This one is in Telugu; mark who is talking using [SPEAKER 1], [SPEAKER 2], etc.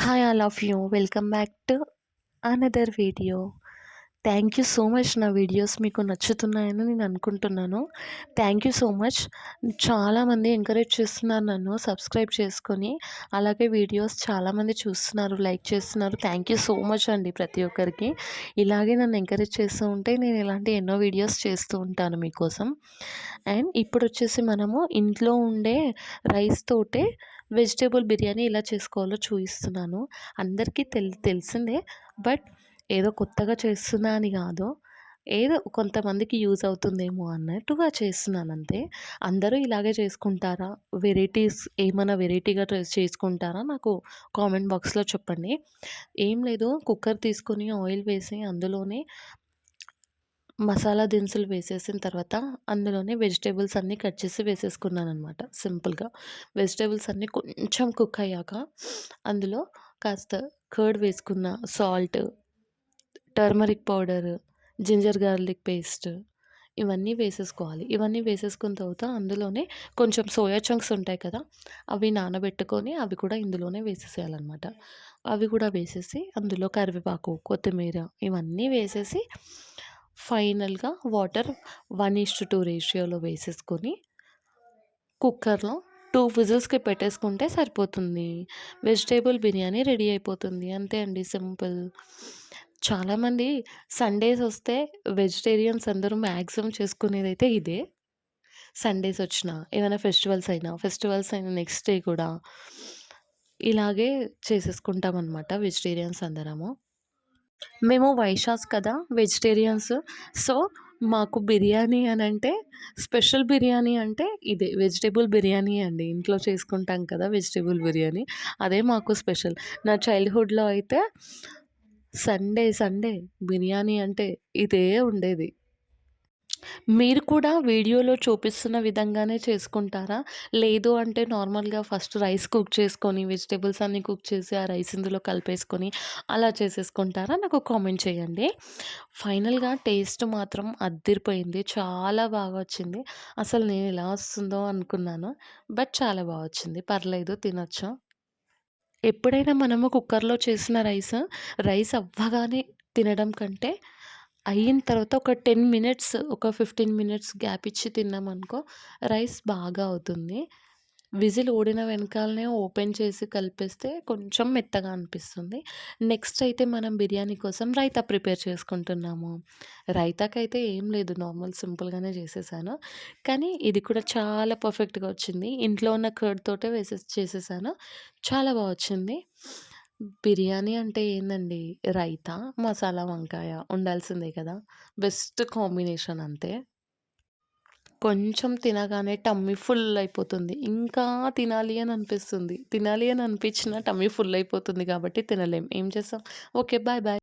[SPEAKER 1] Hi all of you. Welcome back to another video. Thank you so much. నా వీడియోస్ మీకు నచ్చుతున్నాయని నేను అనుకుంటున్నాను. Thank you so much. చాలామంది ఎంకరేజ్ చేస్తున్నారు నన్ను సబ్స్క్రైబ్ చేసుకొని. అలాగే వీడియోస్ చాలామంది చూస్తున్నారు, లైక్ చేస్తున్నారు. థ్యాంక్ యూ సో మచ్ అండి ప్రతి ఒక్కరికి. ఇలాగే నన్ను ఎంకరేజ్ చేస్తూ ఉంటే నేను ఇలాంటి ఎన్నో వీడియోస్ చేస్తూ ఉంటాను మీకోసం. అండ్ ఇప్పుడు వచ్చేసి మనము ఇంట్లో ఉండే రైస్ తోటే వెజిటేబుల్ బిర్యానీ ఎలా చేసుకోవాలో చూపిస్తున్నాను. అందరికీ తెలిసిందే. బట్ ఏదో కొత్తగా చేస్తున్నా అని కాదు. ఏదో కొంతమందికి యూజ్ అవుతుందేమో అన్నట్టుగా చేస్తున్నాను అంతే. అందరూ ఇలాగే చేసుకుంటారా? వెరైటీస్ ఏమైనా వెరైటీగా చేసుకుంటారా? నాకు కామెంట్ బాక్స్‌లో చెప్పండి. ఏం లేదు, కుక్కర్ తీసుకొని ఆయిల్ వేసి అందులోనే మసాలా దినుసులు వేసేసిన తర్వాత అందులోనే వెజిటబుల్స్ అన్నీ కట్ చేసి వేసేసుకున్నాననమాట సింపుల్‌గా. వెజిటబుల్స్ అన్నీ కొంచెం కుక్ అయ్యాక అందులో కాస్త కర్డ్ వేసుకున్న, salt, turmeric powder, ginger garlic paste ఇవన్నీ వేసేసుకోవాలి. ఇవన్నీ వేసేసుకున్న తర్వాత అందులోనే కొంచెం సోయా చంక్స్ ఉంటాయి కదా! అవి నానబెట్టుకొని అవి కూడా ఇందులోనే వేసేసేయాలనమాట. అవి కూడా వేసేసి అందులో కరివేపాకు, కొత్తిమీర ఇవన్నీ వేసేసి ఫైనల్‌గా వాటర్ 1:2 రేషియోలో వేసేసుకొని కుక్కర్‌లో 2 విజిల్స్‌కి పెట్టేసుకుంటే సరిపోతుంది. వెజిటబుల్ బిర్యానీ రెడీ అయిపోతుంది. అంతే అండి, సింపుల్. చాలామంది సండేస్ వస్తే వెజిటేరియన్స్ అందరూ మ్యాక్సిమం చేసుకునేదైతే ఇదే. సండేస్ వచ్చినా, ఏమైనా ఫెస్టివల్స్ అయిన నెక్స్ట్ డే కూడా ఇలాగే చేసేసుకుంటామనమాట వెజిటేరియన్స్ అందరము. మేము వైశ్యాస్ కదా, వెజిటేరియన్స్. సో, మాకు బిర్యానీ అనంటే స్పెషల్ బిర్యానీ అంటే ఇదే వెజిటబుల్ బిర్యానీ అండి. ఇంట్లో చేసుకుంటాం కదా వెజిటబుల్ బిర్యానీ. అదే మాకు స్పెషల్. నా చైల్డ్‌హుడ్‌లో అయితే సండే బిర్యానీ అంటే ఇదే ఉండేది. మీరు కూడా వీడియోలో చూపిస్తున్న విధంగానే చేసుకుంటారా? లేదు అంటే నార్మల్‌గా ఫస్ట్ రైస్ కుక్ చేసుకొని, వెజిటబుల్స్ అన్నీ కుక్ చేసి, ఆ రైస్ ఇందులో కలిపేసుకొని అలా చేసేసుకుంటారా? నాకు కామెంట్ చేయండి. ఫైనల్‌గా టేస్ట్ మాత్రం అద్దిరిపోయింది. చాలా బాగా వచ్చింది. అసలు నేను ఎలా వస్తుందో అనుకున్నాను. బట్ చాలా బా వచ్చింది. పర్లేదు, తినొచ్చు. ఎప్పుడైనా మనము కుక్కర్‌లో చేసిన రైస్ అవ్వగానే తినడం కంటే, అయిన తర్వాత ఒక 10 మినిట్స్, ఒక 15 మినిట్స్ గ్యాప్ ఇచ్చి తిన్నామనుకో రైస్ బాగా అవుతుంది. విజిల్ ఊడిన వెనకాలనే ఓపెన్ చేసి కలిపేస్తే కొంచెం మెత్తగా అనిపిస్తుంది. నెక్స్ట్ అయితే మనం బిర్యానీ కోసం రైతా ప్రిపేర్ చేసుకుంటున్నాము. రైతాకైతే ఏం లేదు, నార్మల్ సింపుల్‌గానే చేసేసాను. కానీ ఇది కూడా చాలా పర్ఫెక్ట్‌గా వచ్చింది. ఇంట్లో ఉన్న కర్డ్ తోటే చేసేసాను. చాలా బా వచ్చింది. బిర్యానీ అంటే ఏందండి, రైతా, మసాలా వంకాయ ఉండాల్సిందే కదా! బెస్ట్ కాంబినేషన్ అంతే. కొంచెం తినగానే టమ్మీ ఫుల్ అయిపోతుంది. ఇంకా తినాలి అని అనిపిస్తుంది. తినాలి అని అనిపించినా టమ్మీ ఫుల్ అయిపోతుంది కాబట్టి తినలేం. ఏం చేస్తాం? ఓకే. బాయ్. బాయ్.